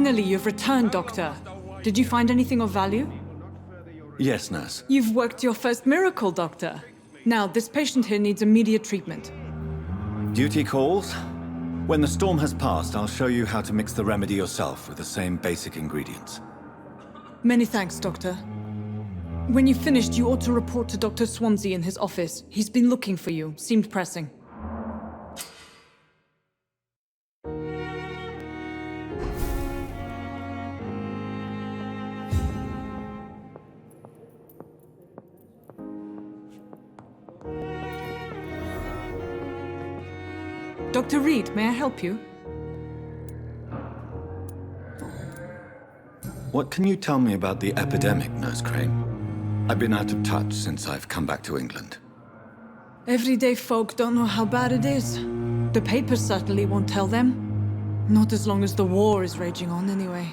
Finally, you've returned, Doctor. Did you find anything of value? Yes, nurse. You've worked your first miracle, Doctor. Now, this patient here needs immediate treatment. Duty calls? When the storm has passed, I'll show you how to mix the remedy yourself with the same basic ingredients. Many thanks, Doctor. When you've finished, you ought to report to Dr. Swansea in his office. He's been looking for you. Seemed pressing. Dr. Reed, may I help you? What can you tell me about the epidemic, Nurse Crane? I've been out of touch since I've come back to England. Everyday folk don't know how bad it is. The papers certainly won't tell them. Not as long as the war is raging on, anyway.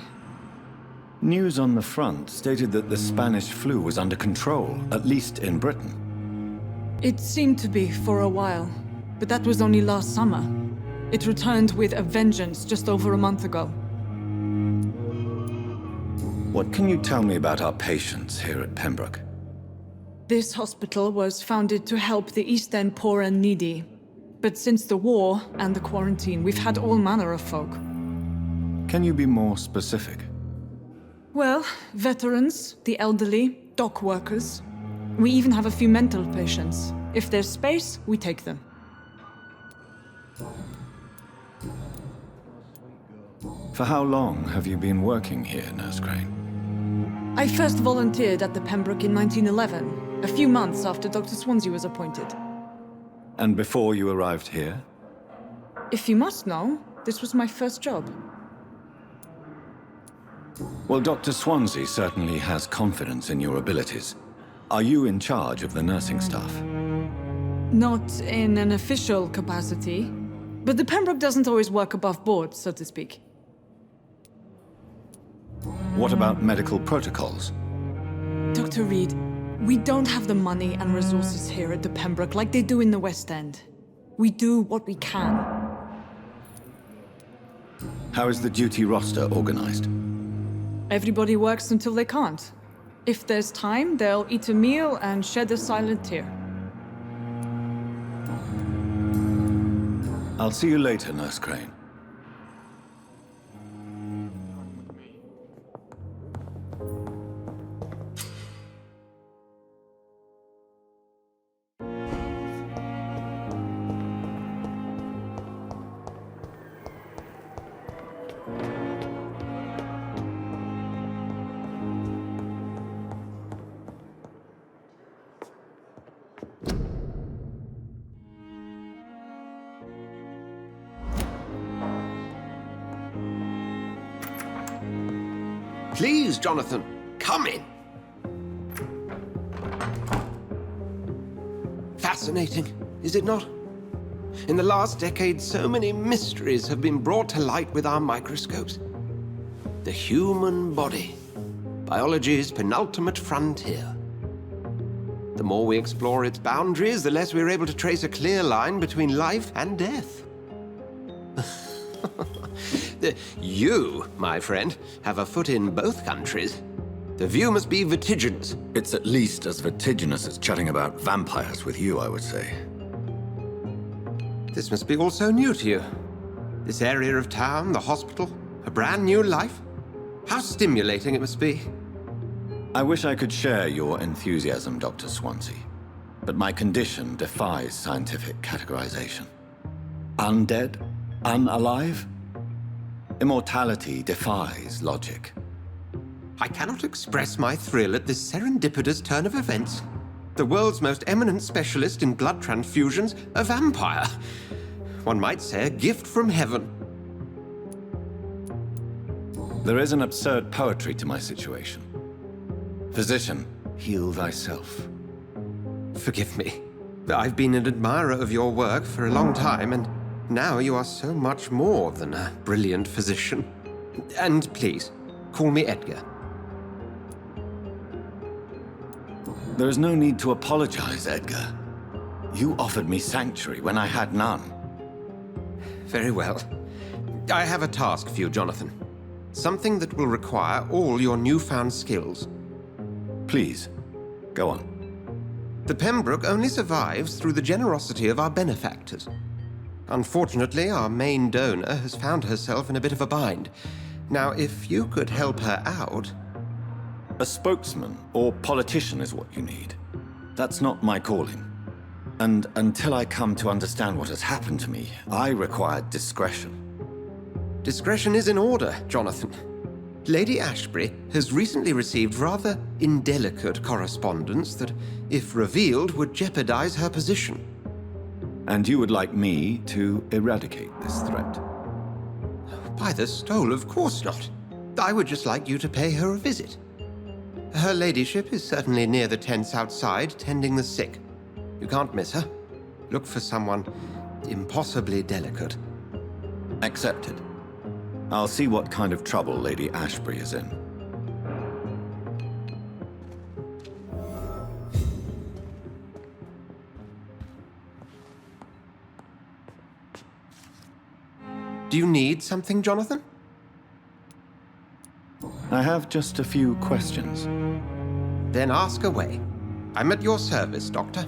News on the front stated that the Spanish flu was under control, at least in Britain. It seemed to be for a while, but that was only last summer. It returned with a vengeance just over a month ago. What can you tell me about our patients here at Pembroke? This hospital was founded to help the East End poor and needy. But since the war and the quarantine, we've had all manner of folk. Can you be more specific? Well, veterans, the elderly, dock workers. We even have a few mental patients. If there's space, we take them. For how long have you been working here, Nurse Crane? I first volunteered at the Pembroke in 1911, a few months after Dr. Swansea was appointed. And before you arrived here? If you must know, this was my first job. Well, Dr. Swansea certainly has confidence in your abilities. Are you in charge of the nursing staff? Not in an official capacity, but the Pembroke doesn't always work above board, so to speak. What about medical protocols? Dr. Reed, we don't have the money and resources here at the Pembroke like they do in the West End. We do what we can. How is the duty roster organized? Everybody works until they can't. If there's time, they'll eat a meal and shed a silent tear. I'll see you later, Nurse Crane. Please, Jonathan, come in. Fascinating, is it not? In the last decade, so many mysteries have been brought to light with our microscopes. The human body, biology's penultimate frontier. The more we explore its boundaries, the less we're able to trace a clear line between life and death. You, my friend, have a foot in both countries. The view must be vertiginous. It's at least as vertiginous as chatting about vampires with you, I would say. This must be all so new to you. This area of town, the hospital, a brand new life. How stimulating it must be. I wish I could share your enthusiasm, Dr. Swansea, but my condition defies scientific categorization. Undead? Unalive? Immortality defies logic. I cannot express my thrill at this serendipitous turn of events. The world's most eminent specialist in blood transfusions, a vampire. One might say a gift from heaven. There is an absurd poetry to my situation. Physician, heal thyself. Forgive me. I've been an admirer of your work for a long time, and now you are so much more than a brilliant physician. And please, call me Edgar. There is no need to apologize, Edgar. You offered me sanctuary when I had none. Very well. I have a task for you, Jonathan. Something that will require all your newfound skills. Please, go on. The Pembroke only survives through the generosity of our benefactors. Unfortunately, our main donor has found herself in a bit of a bind. Now, if you could help her out... A spokesman or politician is what you need. That's not my calling. And until I come to understand what has happened to me, I require discretion. Discretion is in order, Jonathan. Lady Ashbury has recently received rather indelicate correspondence that, if revealed, would jeopardize her position. And you would like me to eradicate this threat? By the stole, of course not. I would just like you to pay her a visit. Her ladyship is certainly near the tents outside, tending the sick. You can't miss her. Look for someone impossibly delicate. Accepted. I'll see what kind of trouble Lady Ashbury is in. Do you need something, Jonathan? I have just a few questions. Then ask away. I'm at your service, Doctor.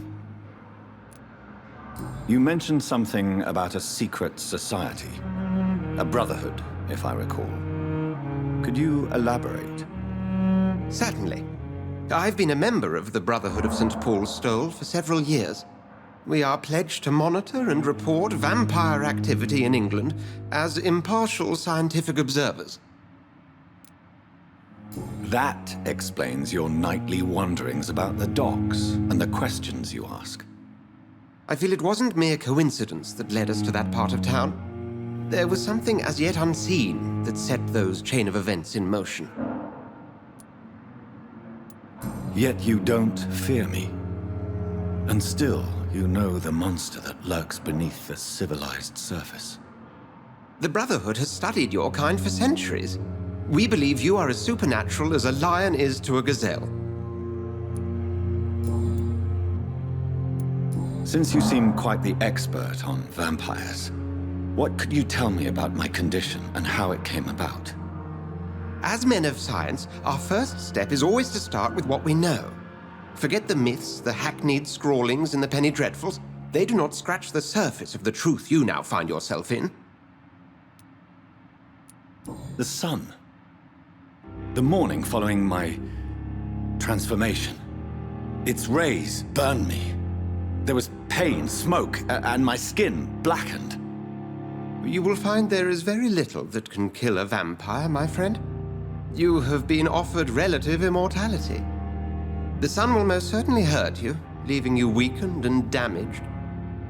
You mentioned something about a secret society. A brotherhood, if I recall. Could you elaborate? Certainly. I've been a member of the Brotherhood of St. Paul's Stole for several years. We are pledged to monitor and report vampire activity in England as impartial scientific observers. That explains your nightly wanderings about the docks and the questions you ask. I feel it wasn't mere coincidence that led us to that part of town. There was something as yet unseen that set those chain of events in motion. Yet you don't fear me. And still, you know the monster that lurks beneath the civilized surface. The Brotherhood has studied your kind for centuries. We believe you are as supernatural as a lion is to a gazelle. Since you seem quite the expert on vampires, what could you tell me about my condition and how it came about? As men of science, our first step is always to start with what we know. Forget the myths, the hackneyed scrawlings in the penny dreadfuls. They do not scratch the surface of the truth you now find yourself in. The sun. The morning following my transformation. Its rays burned me. There was pain, smoke, and my skin blackened. You will find there is very little that can kill a vampire, my friend. You have been offered relative immortality. The sun will most certainly hurt you, leaving you weakened and damaged,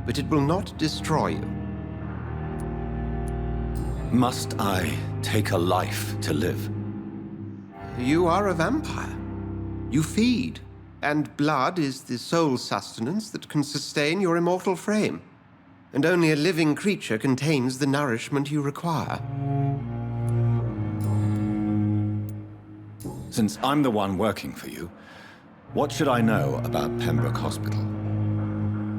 but it will not destroy you. Must I take a life to live? You are a vampire. You feed, and blood is the sole sustenance that can sustain your immortal frame. And only a living creature contains the nourishment you require. Since I'm the one working for you, what should I know about Pembroke Hospital?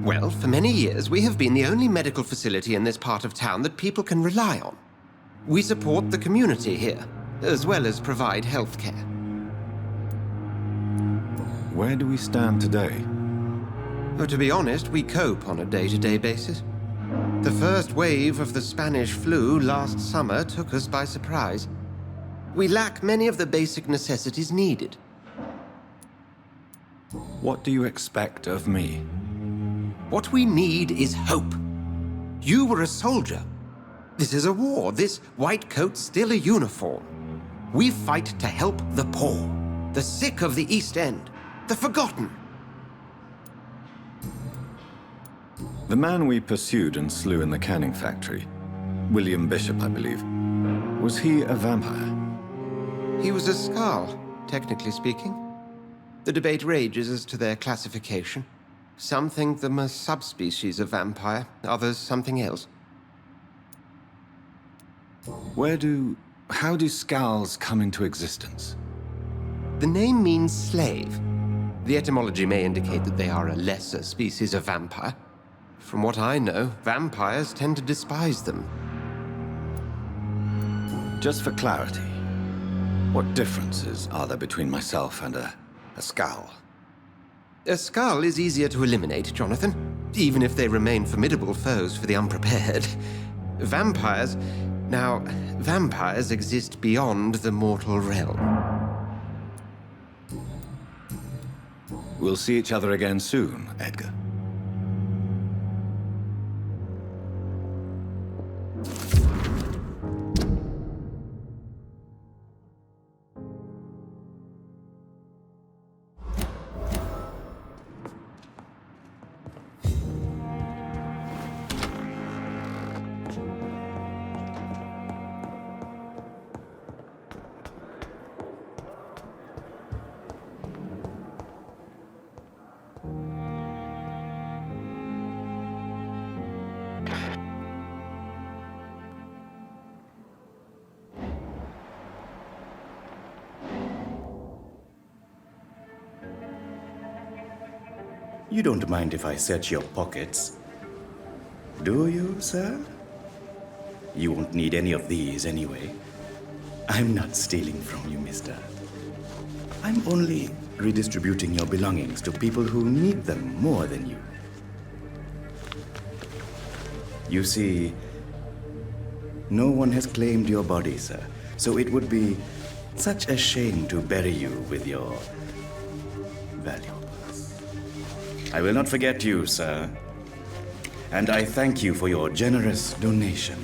Well, for many years, we have been the only medical facility in this part of town that people can rely on. We support the community here, as well as provide health care. Where do we stand today? But to be honest, we cope on a day-to-day basis. The first wave of the Spanish flu last summer took us by surprise. We lack many of the basic necessities needed. What do you expect of me? What we need is hope. You were a soldier. This is a war. This white coat's still a uniform. We fight to help the poor, the sick of the East End, the forgotten. The man we pursued and slew in the canning factory, William Bishop, I believe, was he a vampire? He was a Skald, technically speaking. The debate rages as to their classification. Some think them a subspecies of vampire, others something else. How do Skalds come into existence? The name means slave. The etymology may indicate that they are a lesser species of vampire. From what I know, vampires tend to despise them. Just for clarity, What differences are there between myself and a skull? A skull is easier to eliminate, Jonathan, even if they remain formidable foes for the unprepared. Vampires... Now, vampires exist beyond the mortal realm. We'll see each other again soon, Edgar. You don't mind if I search your pockets, do you, sir? You won't need any of these anyway. I'm not stealing from you, mister. I'm only redistributing your belongings to people who need them more than you. You see, no one has claimed your body, sir, so it would be such a shame to bury you with your valuables. I will not forget you, sir. And I thank you for your generous donation.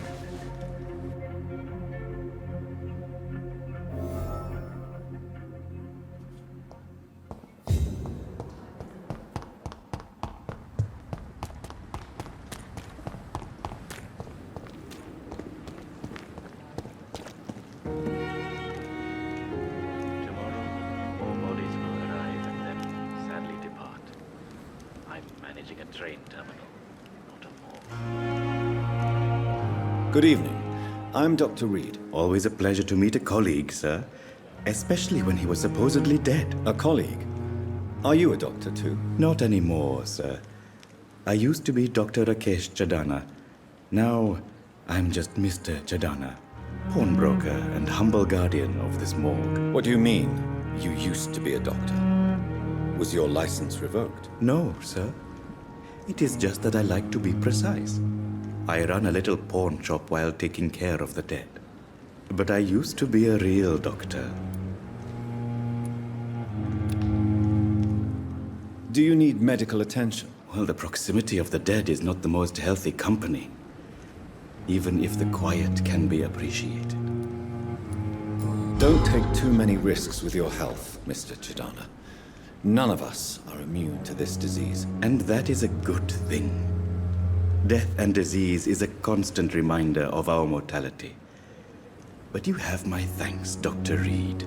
Good evening. I'm Dr. Reed. Always a pleasure to meet a colleague, sir. Especially when he was supposedly dead. A colleague? Are you a doctor too? Not anymore, sir. I used to be Dr. Rakesh Chadana. Now, I'm just Mr. Chadana, pawnbroker and humble guardian of this morgue. What do you mean, you used to be a doctor? Was your license revoked? No, sir. It is just that I like to be precise. I run a little pawn shop while taking care of the dead. But I used to be a real doctor. Do you need medical attention? Well, the proximity of the dead is not the most healthy company, even if the quiet can be appreciated. Don't take too many risks with your health, Mr. Chadana. None of us are immune to this disease. And that is a good thing. Death and disease is a constant reminder of our mortality. But you have my thanks, Dr. Reed.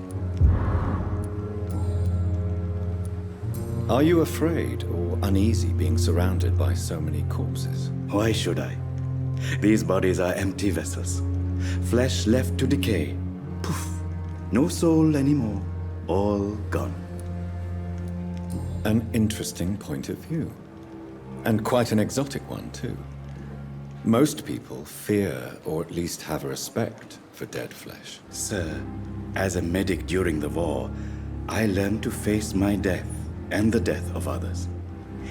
Are you afraid or uneasy being surrounded by so many corpses? Why should I? These bodies are empty vessels. Flesh left to decay. Poof. No soul anymore. All gone. An interesting point of view. And quite an exotic one, too. Most people fear, or at least have a respect, for dead flesh. Sir, as a medic during the war, I learned to face my death and the death of others.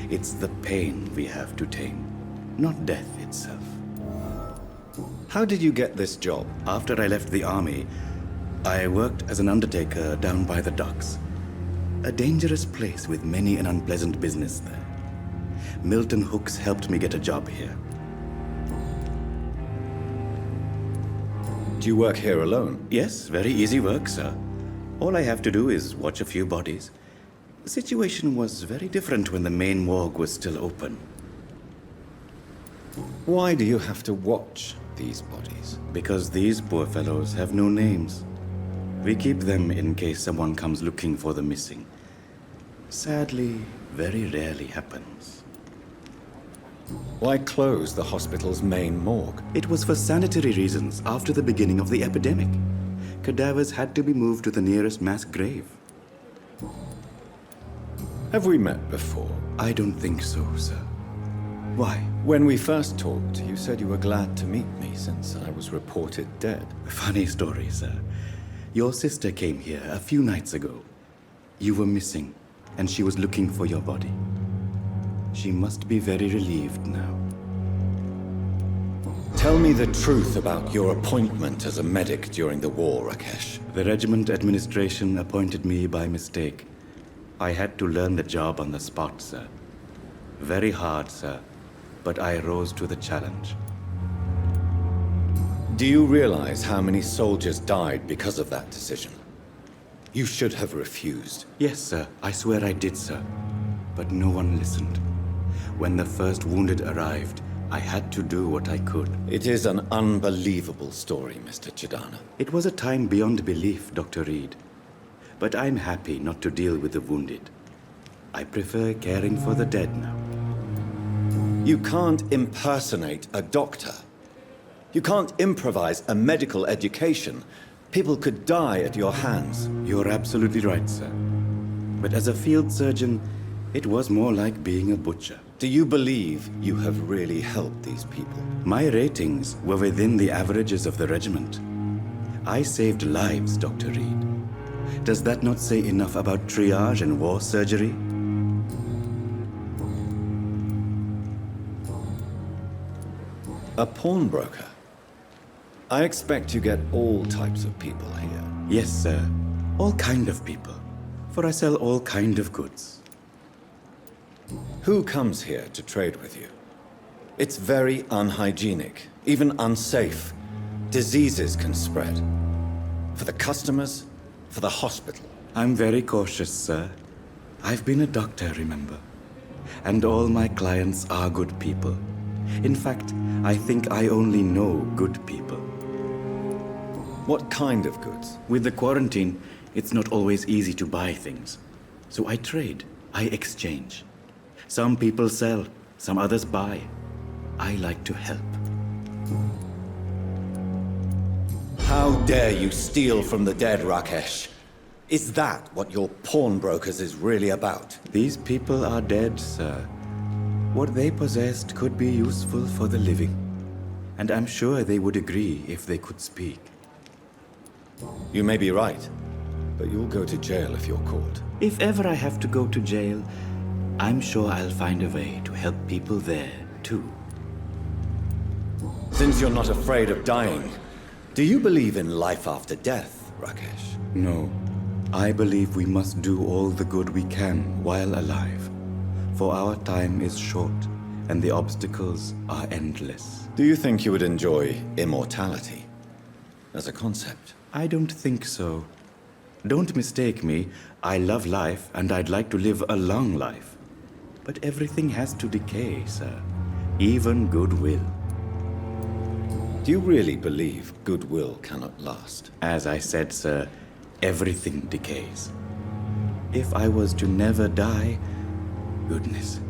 It's the pain we have to tame, not death itself. How did you get this job? After I left the army, I worked as an undertaker down by the docks. A dangerous place with many an unpleasant business there. Milton Hooks helped me get a job here. Do you work here alone? Yes, very easy work, sir. All I have to do is watch a few bodies. The situation was very different when the main morgue was still open. Why do you have to watch these bodies? Because these poor fellows have no names. We keep them in case someone comes looking for the missing. Sadly, very rarely happens. Why close the hospital's main morgue? It was for sanitary reasons after the beginning of the epidemic. Cadavers had to be moved to the nearest mass grave. Have we met before? I don't think so, sir. Why? When we first talked, you said you were glad to meet me since I was reported dead. Funny story, sir. Your sister came here a few nights ago. You were missing, and she was looking for your body. She must be very relieved now. Tell me the truth about your appointment as a medic during the war, Rakesh. The regiment administration appointed me by mistake. I had to learn the job on the spot, sir. Very hard, sir, but I rose to the challenge. Do you realize how many soldiers died because of that decision? You should have refused. Yes, sir. I swear I did, sir. But no one listened. When the first wounded arrived, I had to do what I could. It is an unbelievable story, Mr. Chidana. It was a time beyond belief, Dr. Reed. But I'm happy not to deal with the wounded. I prefer caring for the dead now. You can't impersonate a doctor. You can't improvise a medical education. People could die at your hands. You're absolutely right, sir. But as a field surgeon, it was more like being a butcher. Do you believe you have really helped these people? My ratings were within the averages of the regiment. I saved lives, Dr. Reed. Does that not say enough about triage and war surgery? A pawnbroker? I expect you get all types of people here. Yes, sir. All kind of people. For I sell all kind of goods. Who comes here to trade with you? It's very unhygienic, even unsafe. Diseases can spread. For the customers, for the hospital. I'm very cautious, sir. I've been a doctor, remember? And all my clients are good people. In fact, I think I only know good people. What kind of goods? With the quarantine, it's not always easy to buy things. So I trade, I exchange. Some people sell, some others buy. I like to help. How dare you steal from the dead, Rakesh? Is that what your pawnbrokers is really about? These people are dead, sir. What they possessed could be useful for the living. And I'm sure they would agree if they could speak. You may be right, but you'll go to jail if you're caught. If ever I have to go to jail, I'm sure I'll find a way to help people there, too. Since you're not afraid of dying, do you believe in life after death, Rakesh? No. I believe we must do all the good we can while alive. For our time is short, and the obstacles are endless. Do you think you would enjoy immortality as a concept? I don't think so. Don't mistake me. I love life, and I'd like to live a long life. But everything has to decay, sir. Even goodwill. Do you really believe goodwill cannot last? As I said, sir, everything decays. If I was to never die, goodness,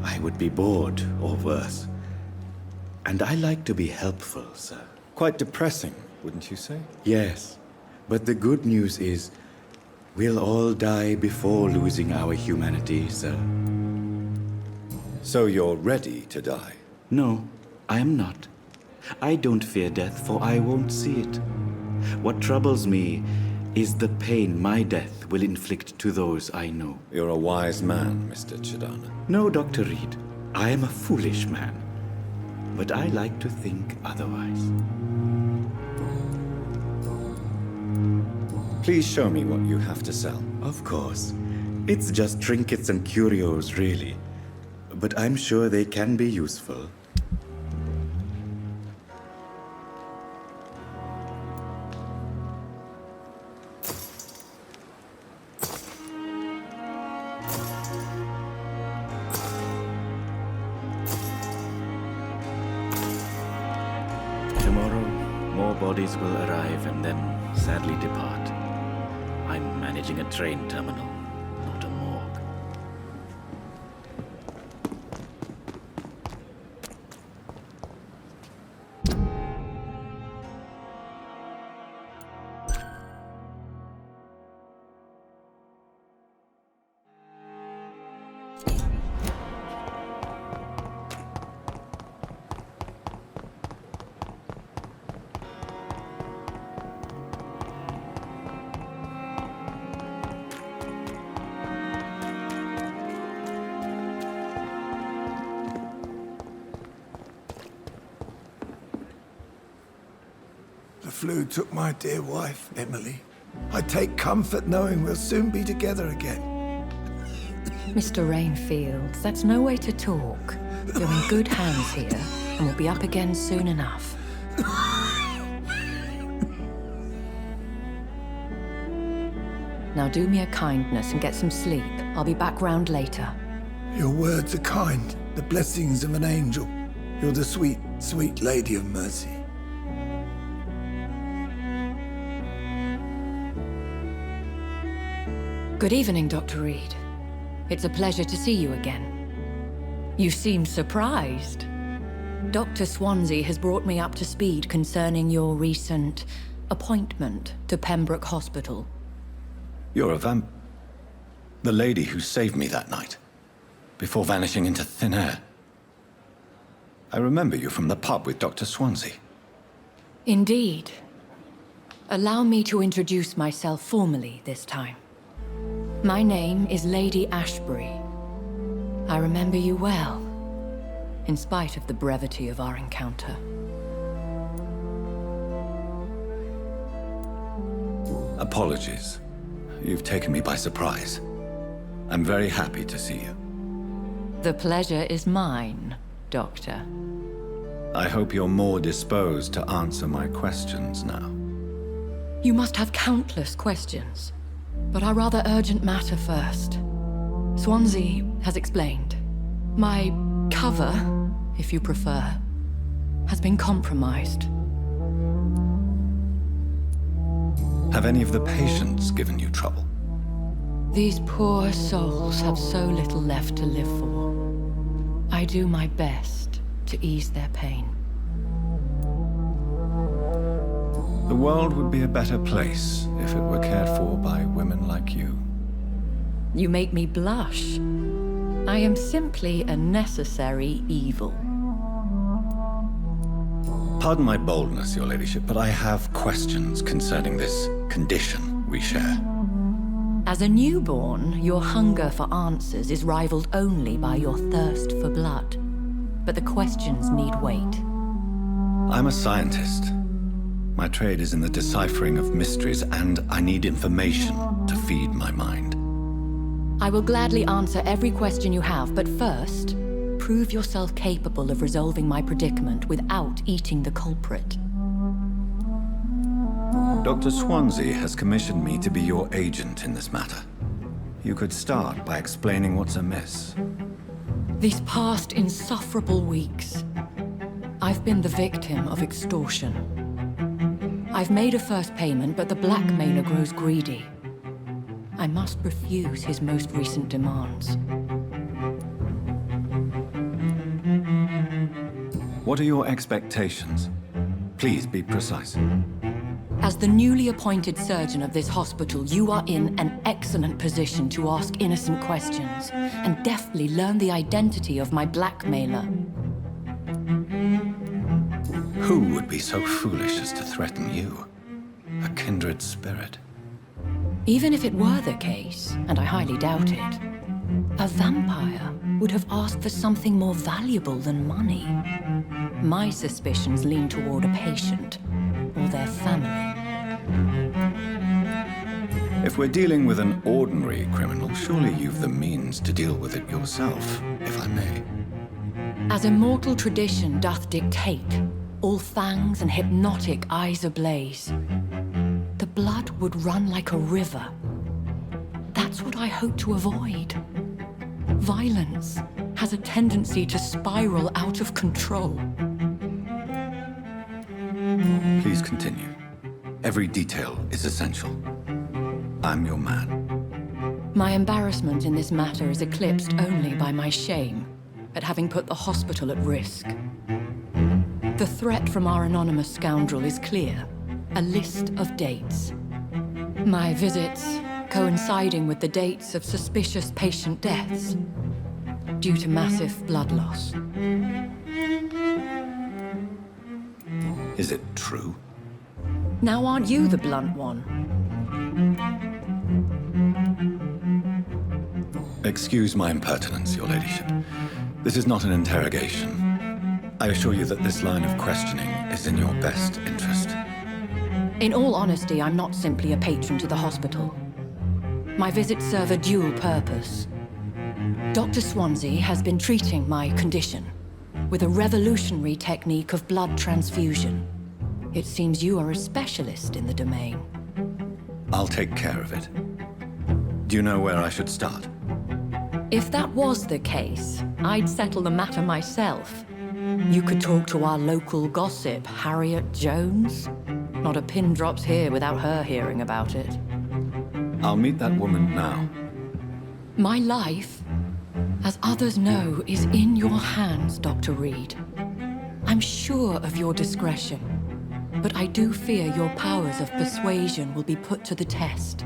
I would be bored or worse. And I like to be helpful, sir. Quite depressing, wouldn't you say? Yes, but the good news is we'll all die before losing our humanity, sir. So you're ready to die? No, I am not. I don't fear death, for I won't see it. What troubles me is the pain my death will inflict to those I know. You're a wise man, Mr. Chidana. No, Dr. Reed. I am a foolish man. But I like to think otherwise. Please show me what you have to sell. Of course. It's just trinkets and curios, really. But I'm sure they can be useful. Tomorrow, more bodies will arrive and then sadly depart. I'm managing a train terminal, not a morgue. flu took my dear wife, Emily. I take comfort knowing we'll soon be together again. Mr. Rainfield, that's no way to talk. You're in good hands here, and we'll be up again soon enough. Now do me a kindness and get some sleep. I'll be back round later. Your words are kind, the blessings of an angel. You're the sweet, sweet Lady of Mercy. Good evening, Dr. Reed. It's a pleasure to see you again. You seem surprised. Dr. Swansea has brought me up to speed concerning your recent appointment to Pembroke Hospital. You're a the lady who saved me that night, before vanishing into thin air. I remember you from the pub with Dr. Swansea. Indeed. Allow me to introduce myself formally this time. My name is Lady Ashbury. I remember you well, in spite of the brevity of our encounter. Apologies. You've taken me by surprise. I'm very happy to see you. The pleasure is mine, Doctor. I hope you're more disposed to answer my questions now. You must have countless questions, but our rather urgent matter first. Swansea has explained. My cover, if you prefer, has been compromised. Have any of the patients given you trouble? These poor souls have so little left to live for. I do my best to ease their pain. The world would be a better place if it were cared for by women like you. You make me blush. I am simply a necessary evil. Pardon my boldness, Your Ladyship, but I have questions concerning this condition we share. As a newborn, your hunger for answers is rivaled only by your thirst for blood. But the questions need wait. I'm a scientist. My trade is in the deciphering of mysteries, and I need information to feed my mind. I will gladly answer every question you have, but first, prove yourself capable of resolving my predicament without eating the culprit. Dr. Swansea has commissioned me to be your agent in this matter. You could start by explaining what's amiss. These past insufferable weeks, I've been the victim of extortion. I've made a first payment, but the blackmailer grows greedy. I must refuse his most recent demands. What are your expectations? Please be precise. As the newly appointed surgeon of this hospital, you are in an excellent position to ask innocent questions and deftly learn the identity of my blackmailer. Who would be so foolish as to threaten you? A kindred spirit. Even if it were the case, and I highly doubt it, a vampire would have asked for something more valuable than money. My suspicions lean toward a patient or their family. If we're dealing with an ordinary criminal, surely you've the means to deal with it yourself, if I may. As immortal tradition doth dictate, all fangs and hypnotic eyes ablaze, the blood would run like a river. That's what I hope to avoid. Violence has a tendency to spiral out of control. Please continue. Every detail is essential. I'm your man. My embarrassment in this matter is eclipsed only by my shame at having put the hospital at risk. The threat from our anonymous scoundrel is clear. A list of dates. My visits coinciding with the dates of suspicious patient deaths due to massive blood loss. Is it true? Now aren't you the blunt one? Excuse my impertinence, Your Ladyship. This is not an interrogation. I assure you that this line of questioning is in your best interest. In all honesty, I'm not simply a patron to the hospital. My visits serve a dual purpose. Dr. Swansea has been treating my condition with a revolutionary technique of blood transfusion. It seems you are a specialist in the domain. I'll take care of it. Do you know where I should start? If that was the case, I'd settle the matter myself. You could talk to our local gossip, Harriet Jones. Not a pin drops here without her hearing about it. I'll meet that woman now. My life, as others know, is in your hands, Dr. Reed. I'm sure of your discretion, but I do fear your powers of persuasion will be put to the test.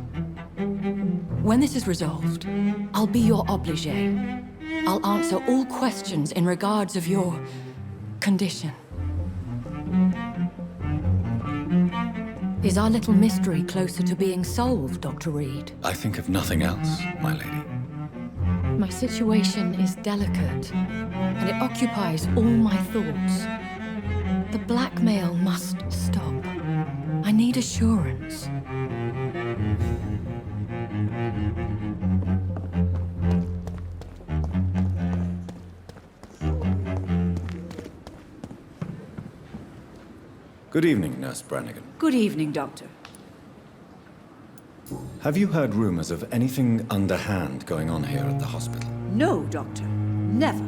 When this is resolved, I'll be your obligé. I'll answer all questions in regards of your condition. Is our little mystery closer to being solved, Dr. Reed? I think of nothing else, my lady. My situation is delicate, and it occupies all my thoughts. The blackmail must stop. I need assurance. Good evening, Nurse Brannigan. Good evening, Doctor. Have you heard rumors of anything underhand going on here at the hospital? No, Doctor. Never.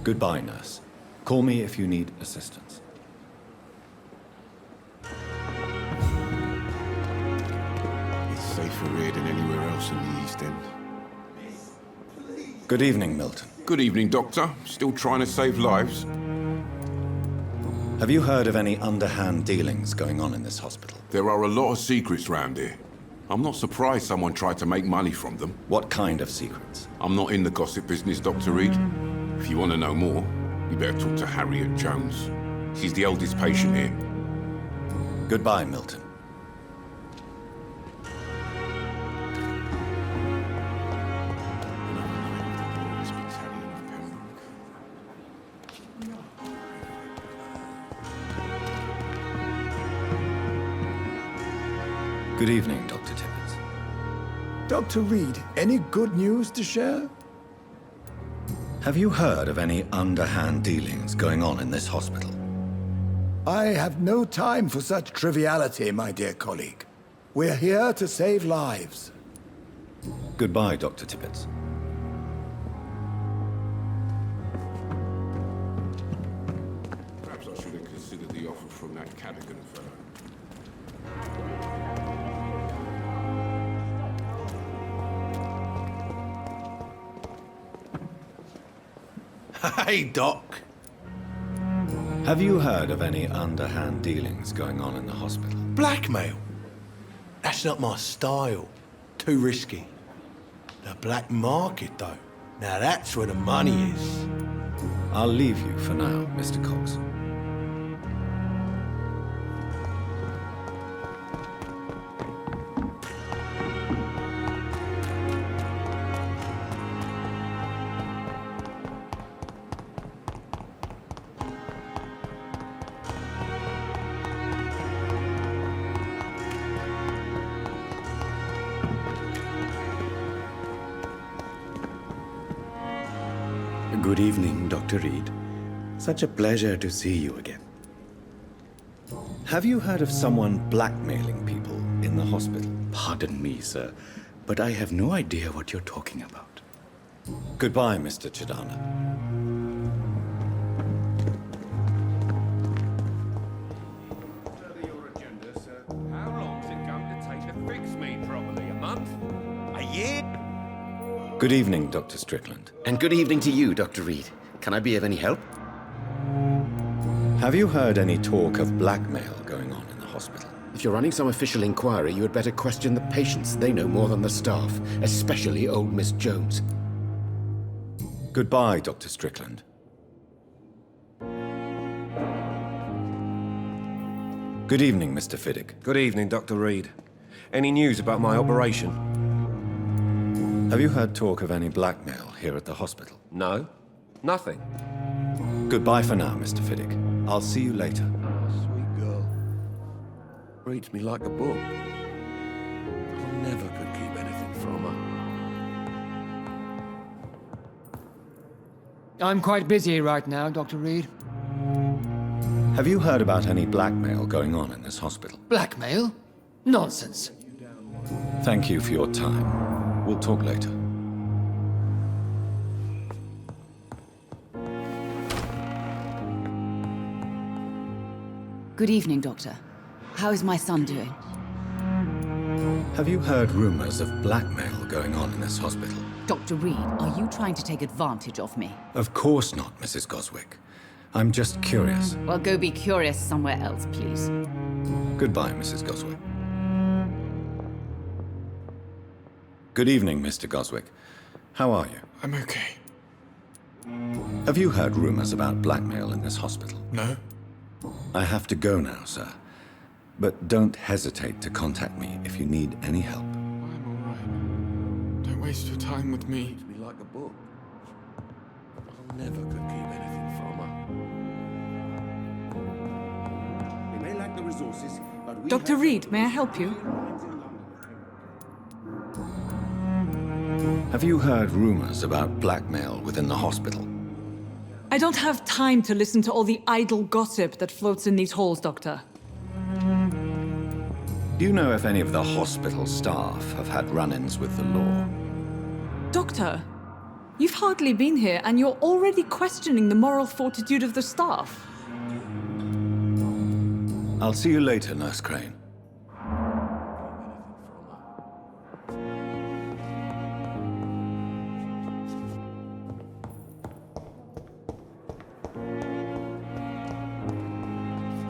Goodbye, nurse. Call me if you need assistance. It's safer here than anywhere else in the East End. Good evening, Milton. Good evening, Doctor. Still trying to save lives? Have you heard of any underhand dealings going on in this hospital? There are a lot of secrets round here. I'm not surprised someone tried to make money from them. What kind of secrets? I'm not in the gossip business, Dr. Reed. If you want to know more, you better talk to Harriet Jones. She's the oldest patient here. Goodbye, Milton. Good evening, Dr. Tibbets. Dr. Reed, any good news to share? Have you heard of any underhand dealings going on in this hospital? I have no time for such triviality, my dear colleague. We're here to save lives. Goodbye, Dr. Tibbets. Perhaps I should have considered the offer from that Cadogan fellow. Hey, Doc. Have you heard of any underhand dealings going on in the hospital? Blackmail? That's not my style. Too risky. The black market, though. Now that's where the money is. I'll leave you for now, Mr. Cox. Good evening, Dr. Reed. Such a pleasure to see you again. Have you heard of someone blackmailing people in the hospital? Pardon me, sir, but I have no idea what you're talking about. Goodbye, Mr. Chidana. How long's it going to take to fix me properly? A month? A year? Good evening, Dr. Strickland. And good evening to you, Dr. Reed. Can I be of any help? Have you heard any talk of blackmail going on in the hospital? If you're running some official inquiry, you had better question the patients. They know more than the staff, especially old Miss Jones. Goodbye, Dr. Strickland. Good evening, Mr. Fiddick. Good evening, Dr. Reed. Any news about my operation? Have you heard talk of any blackmail here at the hospital? No. Nothing. Goodbye for now, Mr. Fiddick. I'll see you later. Sweet girl. Treats me like a book. I never could keep anything from her. I'm quite busy right now, Dr. Reed. Have you heard about any blackmail going on in this hospital? Blackmail? Nonsense. Thank you for your time. We'll talk later. Good evening, Doctor. How is my son doing? Have you heard rumors of blackmail going on in this hospital? Dr. Reed, are you trying to take advantage of me? Of course not, Mrs. Goswick. I'm just curious. Well, go be curious somewhere else, please. Goodbye, Mrs. Goswick. Good evening, Mr. Goswick. How are you? I'm okay. Have you heard rumors about blackmail in this hospital? No. I have to go now, sir. But don't hesitate to contact me if you need any help. I'm all right. Don't waste your time with me. Treats me like a book. I never could keep anything from her. We may lack the resources, but we Dr. Reed, may I help you? Have you heard rumors about blackmail within the hospital? I don't have time to listen to all the idle gossip that floats in these halls, Doctor. Do you know if any of the hospital staff have had run-ins with the law? Doctor, you've hardly been here and you're already questioning the moral fortitude of the staff. I'll see you later, Nurse Crane.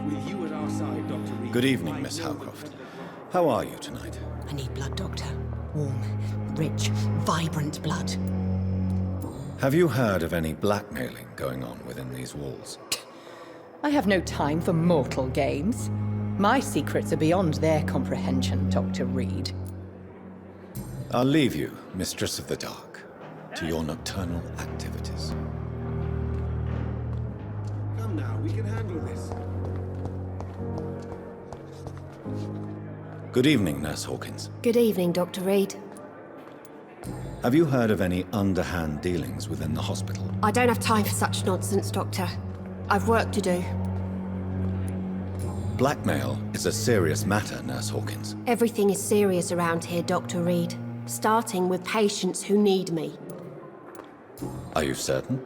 With you at our side, Dr. Reed. Good evening, Miss Howcroft. How are you tonight? I need blood, Doctor. Warm, rich, vibrant blood. Have you heard of any blackmailing going on within these walls? I have no time for mortal games. My secrets are beyond their comprehension, Dr. Reed. I'll leave you, Mistress of the Dark, to your nocturnal activities. Come now, we can handle this. Good evening, Nurse Hawkins. Good evening, Dr. Reed. Have you heard of any underhand dealings within the hospital? I don't have time for such nonsense, Doctor. I've work to do. Blackmail is a serious matter, Nurse Hawkins. Everything is serious around here, Dr. Reed. Starting with patients who need me. Are you certain?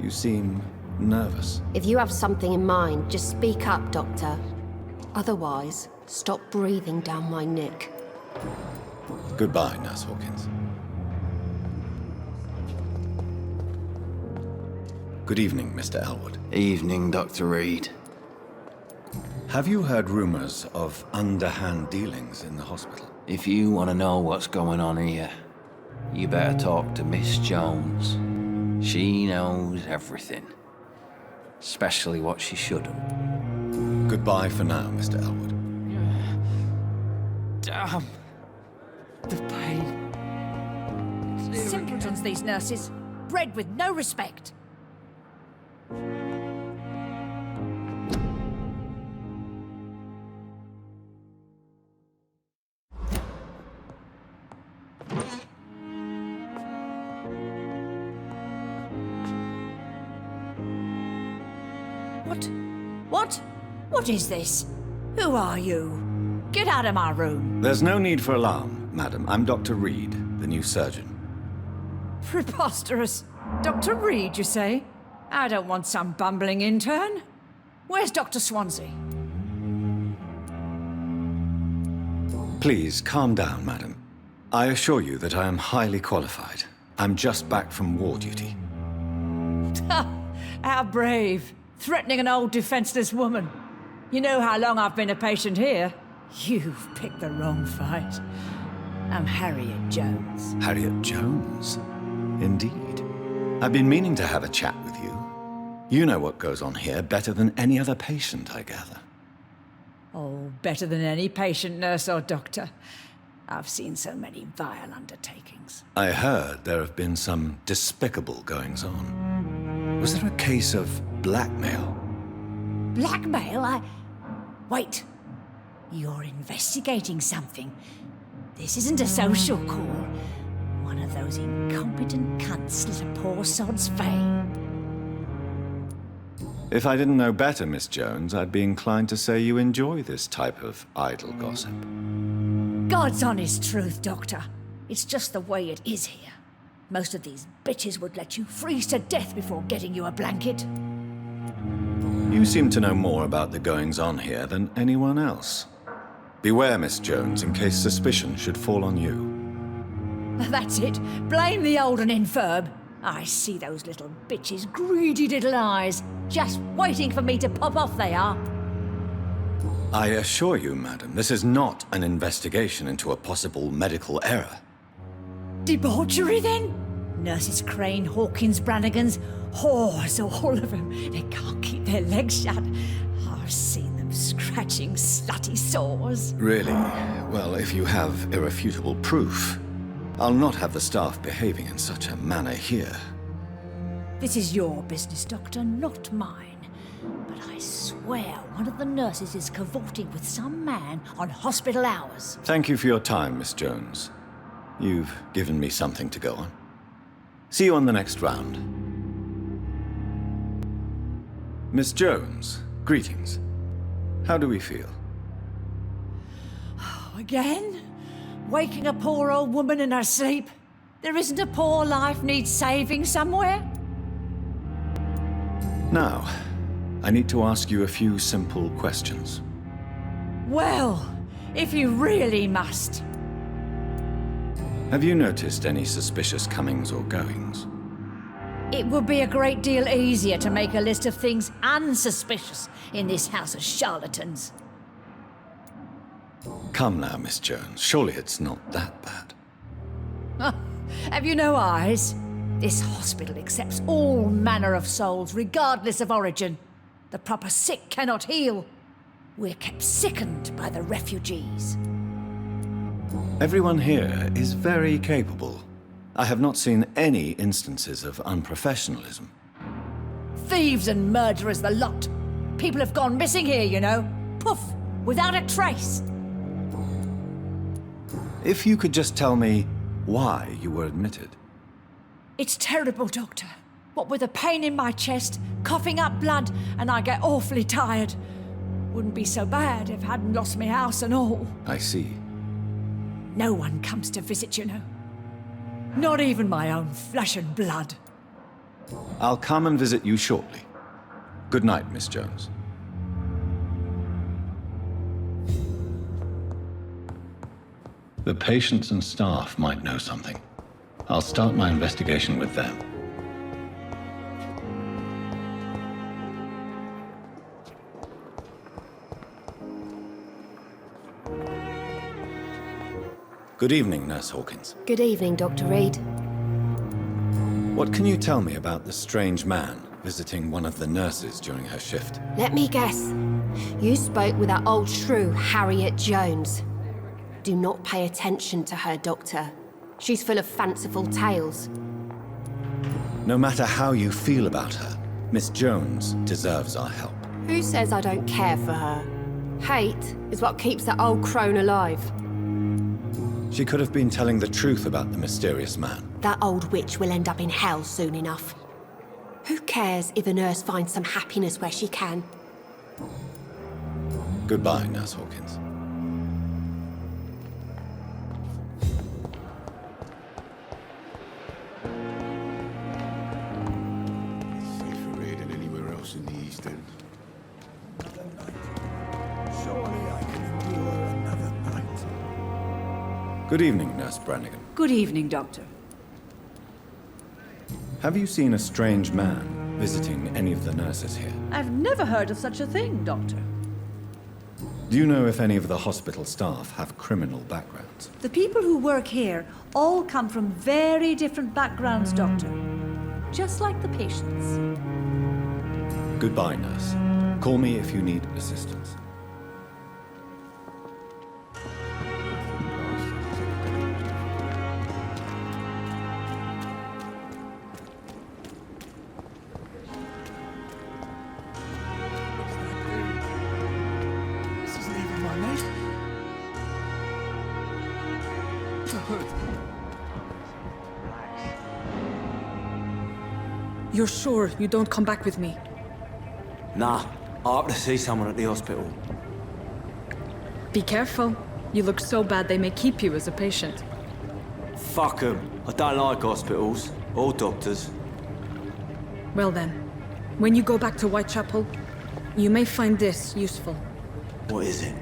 You seem nervous. If you have something in mind, just speak up, Doctor. Otherwise, stop breathing down my neck. Goodbye, Nurse Hawkins. Good evening, Mr. Elwood. Evening, Dr. Reed. Have you heard rumors of underhand dealings in the hospital? If you want to know what's going on here, you better talk to Miss Jones. She knows everything. Especially what she shouldn't. Goodbye for now, Mr. Elwood. Damn. The pain. Simpletons, these nurses. Bred with no respect. What is this? Who are you? Get out of my room. There's no need for alarm, madam. I'm Dr. Reed, the new surgeon. Preposterous. Dr. Reed, you say? I don't want some bumbling intern. Where's Dr. Swansea? Please, calm down, madam. I assure you that I am highly qualified. I'm just back from war duty. How brave. Threatening an old defenseless woman. You know how long I've been a patient here. You've picked the wrong fight. I'm Harriet Jones. Harriet Jones? Indeed. I've been meaning to have a chat with you. You know what goes on here better than any other patient, I gather. Oh, better than any patient, nurse or doctor. I've seen so many vile undertakings. I heard there have been some despicable goings-on. Was there a case of blackmail? Blackmail? Wait. You're investigating something. This isn't a social call. One of those incompetent cunts slit a poor sod's vein. If I didn't know better, Miss Jones, I'd be inclined to say you enjoy this type of idle gossip. God's honest truth, Doctor. It's just the way it is here. Most of these bitches would let you freeze to death before getting you a blanket. You seem to know more about the goings-on here than anyone else. Beware, Miss Jones, in case suspicion should fall on you. That's it. Blame the old and infirm. I see those little bitches' greedy little eyes. Just waiting for me to pop off they are. I assure you, madam, this is not an investigation into a possible medical error. Debauchery, then? Nurses Crane, Hawkins, Brannigans, whores, all of them. They can't keep their legs shut. I've seen them scratching slutty sores. Really? Well, if you have irrefutable proof, I'll not have the staff behaving in such a manner here. This is your business, Doctor, not mine. But I swear one of the nurses is cavorting with some man on hospital hours. Thank you for your time, Miss Jones. You've given me something to go on. See you on the next round. Miss Jones, greetings. How do we feel? Again? Waking a poor old woman in her sleep? There isn't a poor life needs saving somewhere? Now, I need to ask you a few simple questions. Well, if you really must. Have you noticed any suspicious comings or goings? It would be a great deal easier to make a list of things unsuspicious in this house of charlatans. Come now, Miss Jones. Surely it's not that bad. Have you no eyes? This hospital accepts all manner of souls, regardless of origin. The proper sick cannot heal. We're kept sickened by the refugees. Everyone here is very capable. I have not seen any instances of unprofessionalism. Thieves and murderers, the lot. People have gone missing here, you know. Poof, without a trace. If you could just tell me why you were admitted. It's terrible, Doctor. What with a pain in my chest, coughing up blood, and I get awfully tired. Wouldn't be so bad if I hadn't lost my house and all. I see. No one comes to visit, you know. Not even my own flesh and blood. I'll come and visit you shortly. Good night, Miss Jones. The patients and staff might know something. I'll start my investigation with them. Good evening, Nurse Hawkins. Good evening, Dr. Reed. What can you tell me about the strange man visiting one of the nurses during her shift? Let me guess. You spoke with that old shrew, Harriet Jones. Do not pay attention to her, Doctor. She's full of fanciful tales. No matter how you feel about her, Miss Jones deserves our help. Who says I don't care for her? Hate is what keeps that old crone alive. She could have been telling the truth about the mysterious man. That old witch will end up in hell soon enough. Who cares if a nurse finds some happiness where she can? Goodbye, Nurse Hawkins. Safer here than anywhere else in the East End. Surely I can endure another night. Good evening, Nurse Brannigan. Good evening, Doctor. Have you seen a strange man visiting any of the nurses here? I've never heard of such a thing, Doctor. Do you know if any of the hospital staff have criminal backgrounds? The people who work here all come from very different backgrounds, Doctor. Just like the patients. Goodbye, nurse. Call me if you need assistance. This isn't even my mate. You're sure you don't come back with me? Nah, I have to see someone at the hospital. Be careful. You look so bad they may keep you as a patient. Fuck 'em. I don't like hospitals. Or doctors. Well then, when you go back to Whitechapel, you may find this useful. What is it?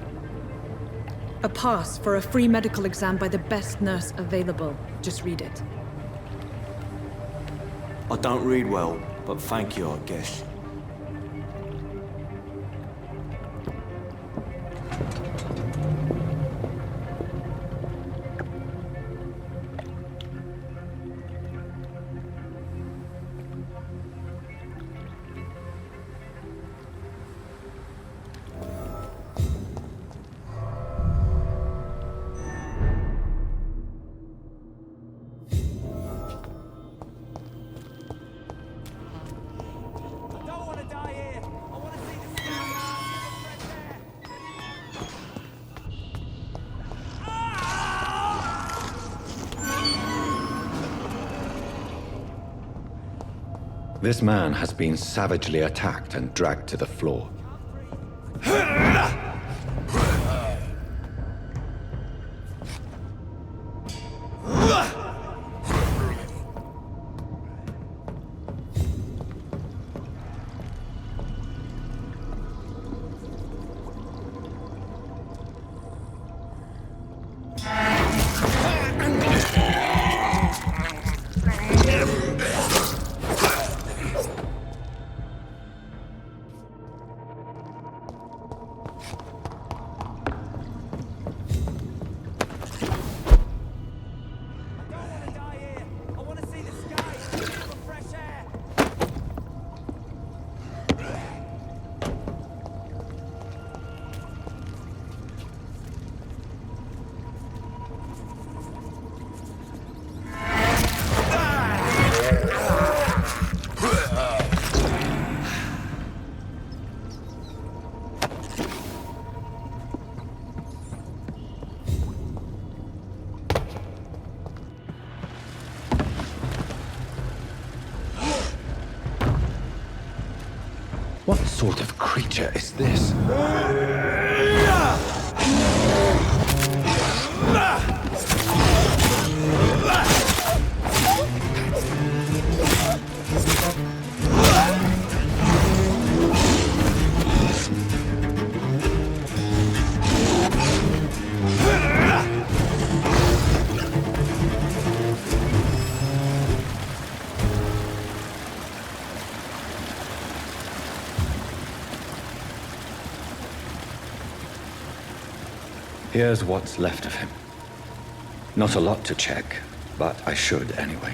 A pass for a free medical exam by the best nurse available. Just read it. I don't read well, but thank you, I guess. This man has been savagely attacked and dragged to the floor. What sort of creature is this? Here's what's left of him. Not a lot to check, but I should anyway.